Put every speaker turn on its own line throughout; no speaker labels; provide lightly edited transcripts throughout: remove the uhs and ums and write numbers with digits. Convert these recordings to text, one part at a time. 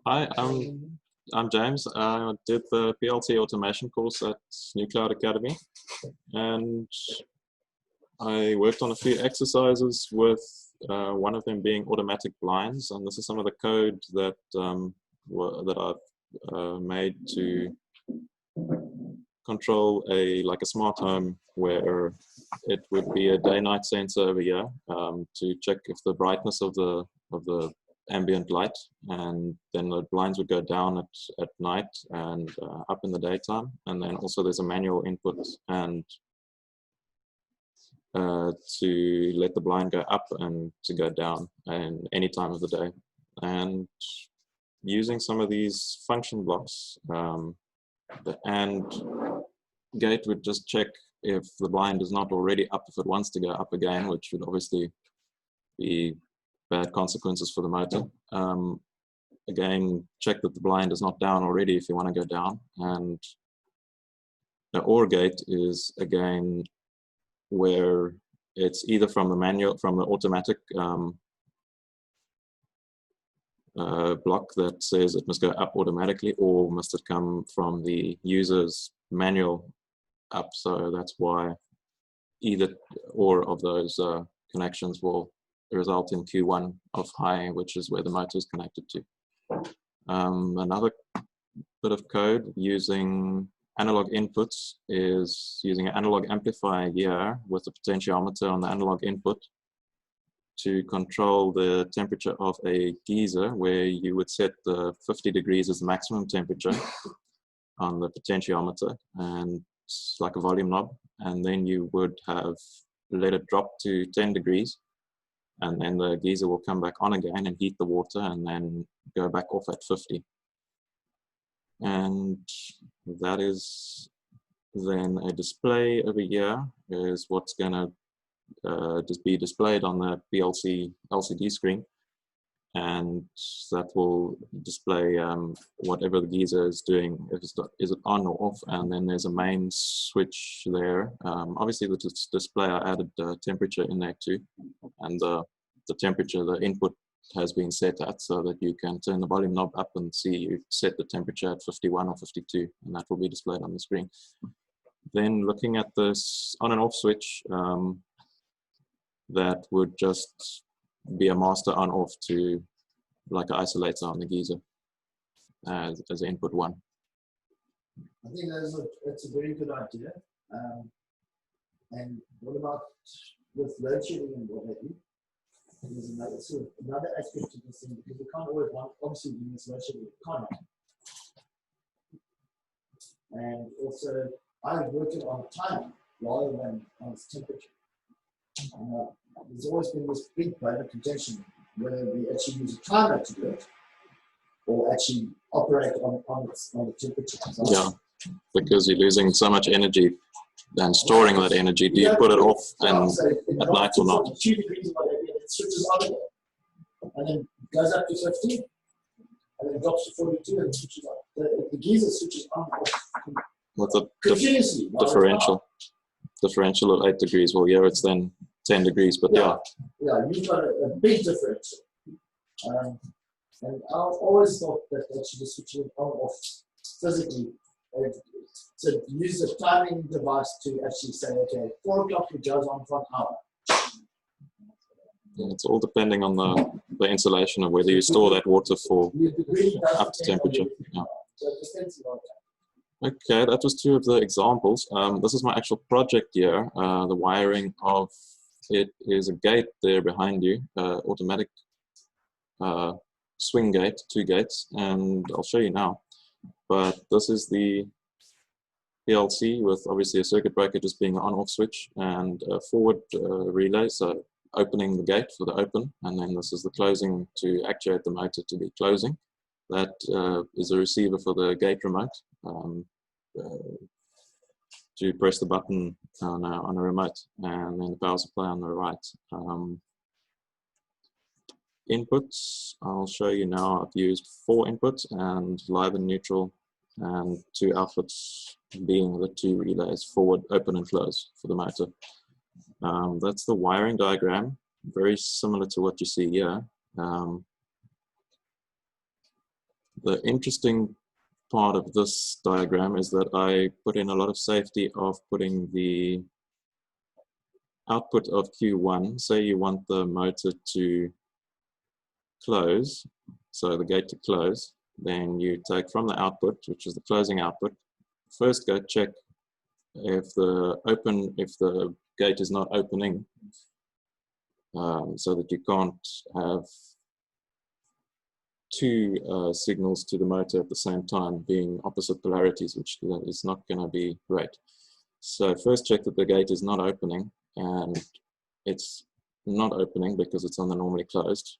Hi, I'm James. I did the PLC automation course at New Cloud Academy, and I worked on a few exercises with one of them being automatic blinds, and this is some of the code that that I've made to control like a smart home, where it would be a day-night sensor over here to check if the brightness of the ambient light, and then the blinds would go down at night and up in the daytime, and then also there's a manual input and to let the blind go up and to go down in any time of the day. And using some of these function blocks, the AND gate would just check if the blind is not already up, if it wants to go up again, which would obviously be bad consequences for the motor. Again, check that the blind is not down already if you want to go down. And the OR gate is again where it's either from the manual, from the automatic block that says it must go up automatically, or must it come from the user's manual up. So that's why either or of those connections will result in Q1 of high, which is where the motor is connected to. Another bit of code using analog inputs is using an analog amplifier here with a potentiometer on the analog input to control the temperature of a geyser, where you would set the 50 degrees as the maximum temperature on the potentiometer, and it's like a volume knob, and then you would have let it drop to 10 degrees, and then the geyser will come back on again and heat the water and then go back off at 50. And that is then a display over here is what's going to just be displayed on the PLC LCD screen, and that will display whatever the geyser is doing, if it's is it on or off. And then there's a main switch there. Obviously the display, I added temperature in there too, and the temperature, the input has been set at, so that you can turn the volume knob up and see you've set the temperature at 51 or 52, and that will be displayed on the screen. Then looking at this on and off switch, that would just be a master on off to like an isolator on the geyser as input one.
I think that's a very good idea. And what about with load shedding and what have you? There's another aspect to this thing, because we can't always obviously when there's load shedding, we can't. And also, I work it on time rather than on its temperature. There's always been this big bone of contention whether we actually use a timer to do it or actually operate on the temperature. So
yeah, because you're losing so much energy and storing that energy. Do you put it off and at night or not?
2 degrees or whatever, it switches on again. And then goes up to 50, and then drops to 42 and switches on. The geyser switches on
with a
continuously.
Differential of 8 degrees. Well, yeah, it's then 10 degrees, but yeah.
Yeah, you've got a big differential. And I always thought that actually just switching it on or off physically, to use a timing device to actually say, okay, 4 o'clock it goes on for an hour.
Yeah, it's all depending on the insulation of whether you store that water for up to temperature. Yeah. Okay, that was 2 of the examples. This is my actual project here. The wiring of it is a gate there behind you, automatic swing gate, 2 gates, and I'll show you now. But this is the PLC with obviously a circuit breaker just being an on-off switch, and a forward relay, so opening the gate for the open, and then this is the closing to actuate the motor to be closing. That is a receiver for the gate remote to press the button on a remote, and then the power supply on the right. Inputs, I'll show you now. I've used 4 inputs and live and neutral, and 2 outputs being the 2 relays, forward, open and close for the motor. That's the wiring diagram, very similar to what you see here. The interesting part of this diagram is that I put in a lot of safety of putting the output of Q1, say you want the motor to close, so the gate to close, then you take from the output, which is the closing output, first go check if the gate is not opening, so that you can't have two signals to the motor at the same time being opposite polarities, which is not going to be great. So first check that the gate is not opening, and it's not opening because it's on the normally closed.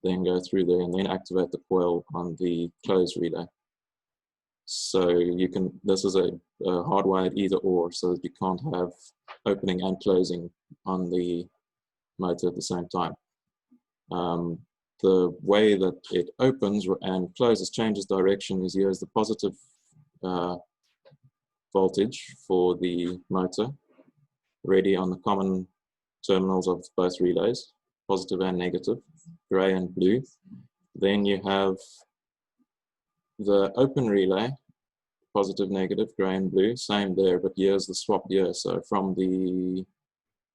Then go through there and then activate the coil on the close relay. So you can, this is a hardwired either or, so that you can't have opening and closing on the motor at the same time. The way that it opens and closes, changes direction, is here's the positive voltage for the motor, ready on the common terminals of both relays, positive and negative, gray and blue. Then you have the open relay, positive, negative, gray and blue, same there, but here's the swap here. So from the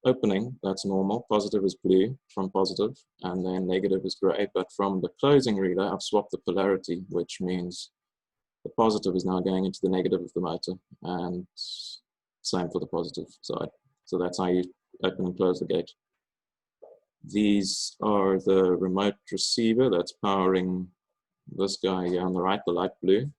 opening, that's normal, positive is blue from positive, and then negative is gray. But from the closing relay, I've swapped the polarity, which means the positive is now going into the negative of the motor, and same for the positive side. So that's how you open and close the gate. These are the remote receiver that's powering this guy here on the right, the light blue.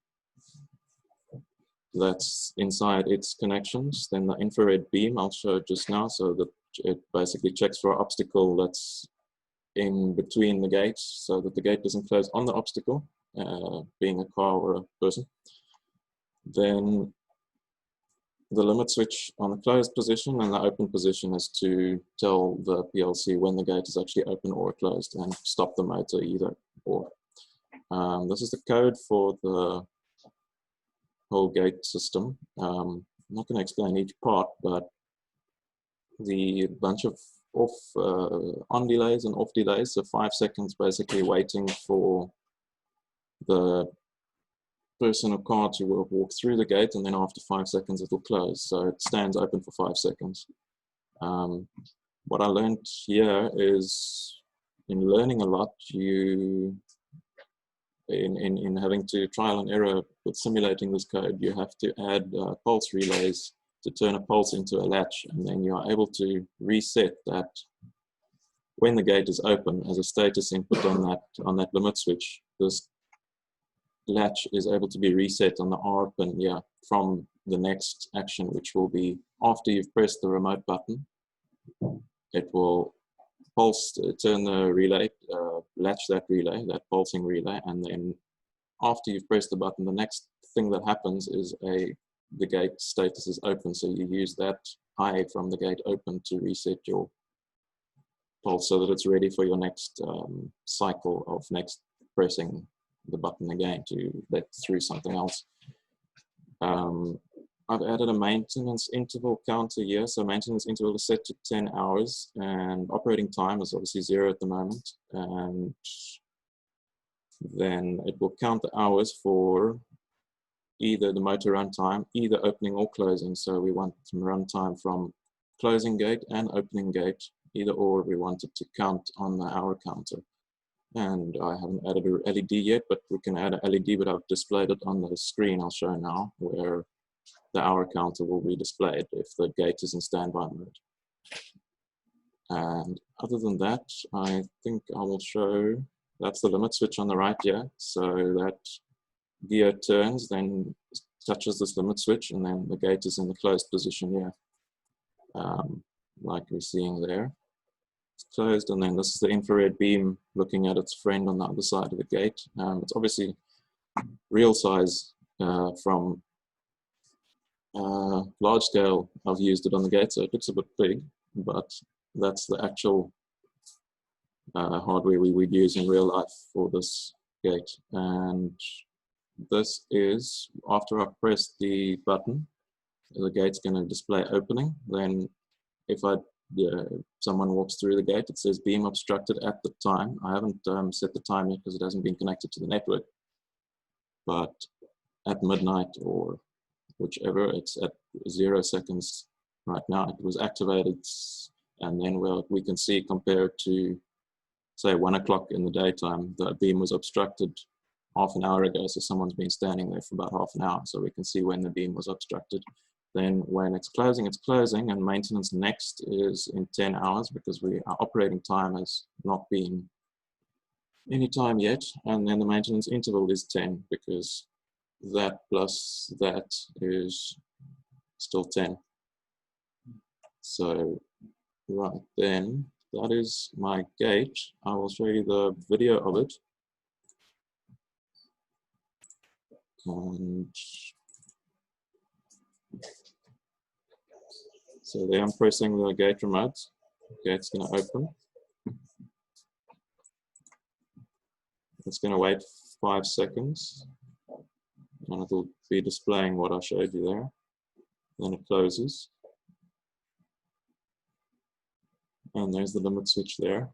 That's inside its connections. Then the infrared beam I'll show just now, so that it basically checks for an obstacle that's in between the gates, so that the gate doesn't close on the obstacle, being a car or a person. Then the limit switch on the closed position, and the open position is to tell the PLC when the gate is actually open or closed and stop the motor either or. This is the code for the whole gate system. I'm not going to explain each part, but the bunch of on delays and off delays, so 5 seconds basically waiting for the person or car to walk through the gate, and then after 5 seconds it will close, so it stands open for 5 seconds. What I learned here is, in learning a lot, in having to trial and error with simulating this code, you have to add pulse relays to turn a pulse into a latch, and then you are able to reset that when the gate is open as a status input on that limit switch. This latch is able to be reset on the R pin here from the next action, which will be after you've pressed the remote button. It will pulse, turn the relay, latch that relay, that pulsing relay, and then after you've pressed the button, the next thing that happens is the gate status is open, so you use that high from the gate open to reset your pulse so that it's ready for your next cycle of next pressing the button again to let through something else. I've added a maintenance interval counter here. So maintenance interval is set to 10 hours and operating time is obviously 0 at the moment. And then it will count the hours for either the motor runtime, either opening or closing. So we want some runtime from closing gate and opening gate, either or we want it to count on the hour counter. And I haven't added a LED yet, but we can add an LED, but I've displayed it on the screen I'll show now, where the hour counter will be displayed if the gate is in standby mode. And other than that, I think I will show, that's the limit switch on the right here. So that gear turns, then touches this limit switch, and then the gate is in the closed position here, like we're seeing there. It's closed, and then this is the infrared beam looking at its friend on the other side of the gate. It's obviously real size from large scale. I've used it on the gate, so it looks a bit big, but that's the actual hardware we would use in real life for this gate. And this is, after I've pressed the button, the gate's going to display opening. Then if someone walks through the gate, it says beam obstructed at the time. I haven't set the time yet because it hasn't been connected to the network. but at midnight or whichever, it's at 0 seconds right now. It was activated, and then we can see compared to, say, 1 o'clock in the daytime, the beam was obstructed half an hour ago. So someone's been standing there for about half an hour. So we can see when the beam was obstructed. Then when it's closing, and maintenance next is in 10 hours because our operating time has not been any time yet. And then the maintenance interval is 10 because that plus that is still 10. So right then, that is my gate. I will show you the video of it. And so there I'm pressing the gate remote. Gate's going to open. It's going to wait 5 seconds. And it'll be displaying what I showed you there. Then it closes. And there's the limit switch there.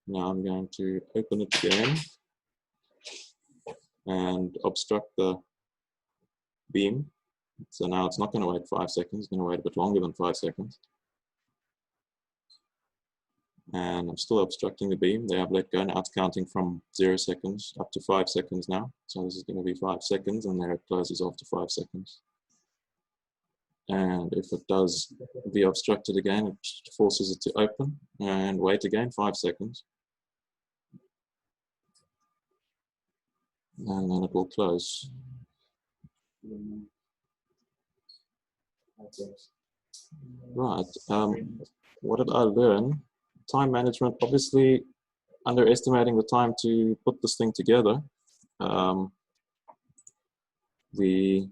Now I'm going to open it again and obstruct the beam. So now it's not going to wait 5 seconds, it's going to wait a bit longer than 5 seconds. And I'm still obstructing the beam. They have let go. Now it's counting from 0 seconds up to 5 seconds now. So this is going to be 5 seconds, and there it closes after 5 seconds. And if it does be obstructed again, it forces it to open and wait again 5 seconds. And then it will close. Right. What did I learn? Time management, obviously underestimating the time to put this thing together. The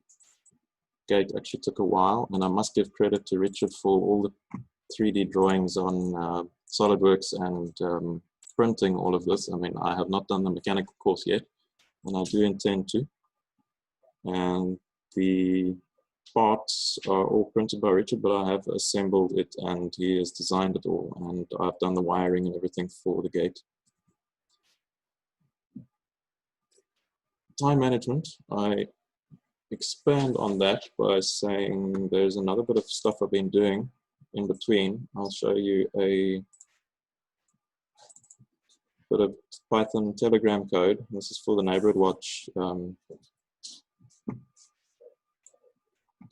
gate actually took a while, and I must give credit to Richard for all the 3D drawings on SolidWorks and printing all of this. I mean, I have not done the mechanical course yet, and I do intend to. And the parts are all printed by Richard, but I have assembled it and he has designed it all, and I've done the wiring and everything for the gate. Time management, I expand on that by saying there's another bit of stuff I've been doing in between. I'll show you a bit of Python Telegram code. This is for the neighborhood watch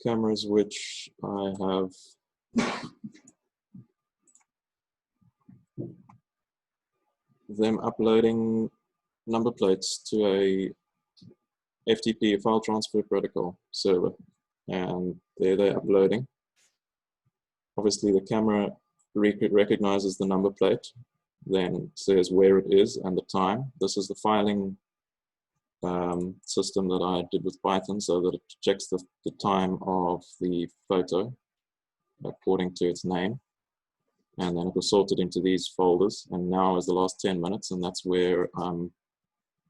cameras, which I have them uploading number plates to a FTP, a file transfer protocol server, and there they're uploading. Obviously the camera recognizes the number plate, then says where it is and the time. This is the filing system that I did with Python, so that it checks the time of the photo according to its name, and then it was sorted into these folders. And now is the last 10 minutes, and that's where I'm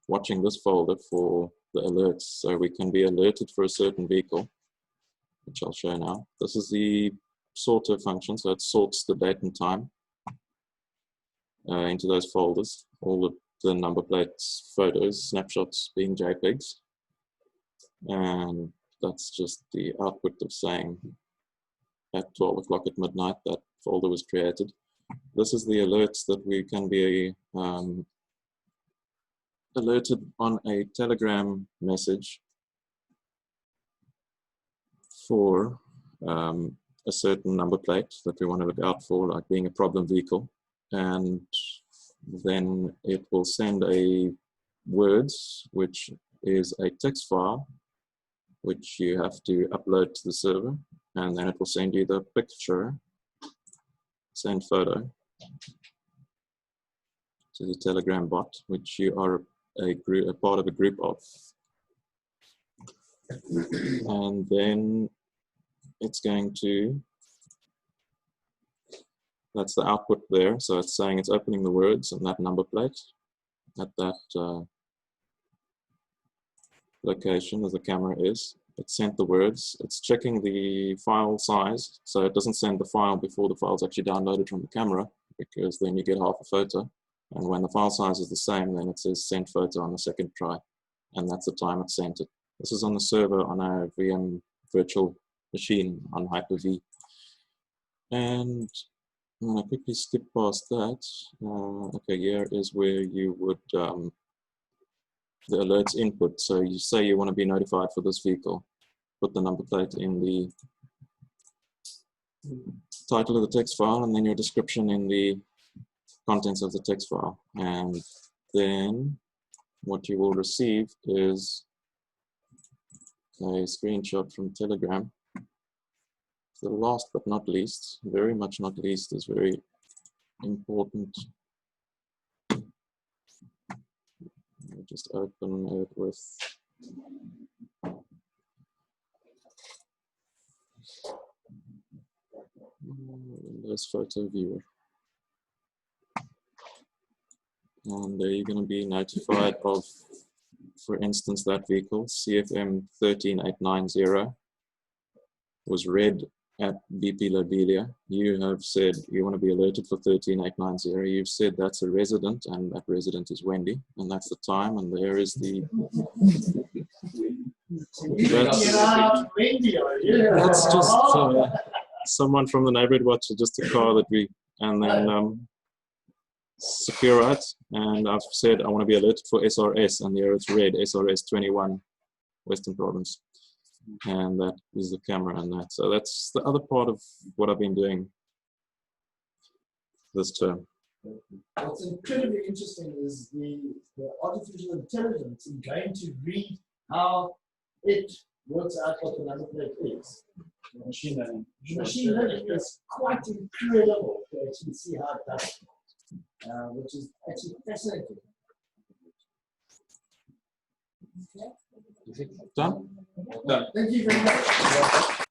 watching this folder for the alerts, so we can be alerted for a certain vehicle, which I'll show now. This is the sorter function, so it sorts the date and time into those folders, all the number plates, photos, snapshots being JPEGs. And that's just the output of saying at 12 o'clock at midnight that folder was created. This is the alerts that we can be alerted on a Telegram message for a certain number plate that we want to look out for, like being a problem vehicle. And then it will send a words, which is a text file, which you have to upload to the server. And then it will send you the picture, send photo, to the Telegram bot, which you are a part of a group of. And then it's going to, that's the output there. So it's saying it's opening the words and that number plate at that location as the camera is. It sent the words. It's checking the file size, so it doesn't send the file before the file's actually downloaded from the camera, because then you get half a photo. And when the file size is the same, then it says send photo on the second try. And that's the time it sent it. This is on the server on a VM virtual machine on Hyper-V. And I'm going to quickly skip past that. Okay, here is where you would, the alerts input. So you say you want to be notified for this vehicle. Put the number plate in the title of the text file, and then your description in the contents of the text file. And then what you will receive is a screenshot from Telegram. The last but not least, very much not least, is very important. I'll just open it with Windows Photo Viewer. And there you're going to be notified of, for instance, that vehicle, CFM 13890, was read at BP Lobelia. You have said you want to be alerted for 13890. You've said that's a resident, and that resident is Wendy, and that's the time, and there is the... That's just someone from the neighborhood watch, just a car that we... And then... secure it, and I've said I want to be alerted for SRS, and there it's red, SRS 21, Western Province, and that is the camera and that. So that's the other part of what I've been doing this term.
What's incredibly interesting is the artificial intelligence in going to read how it works out what the number plate is.
Machine learning.
Machine learning is quite incredible to actually see how it does it. Which is actually fascinating.
Done?
Thank you very much.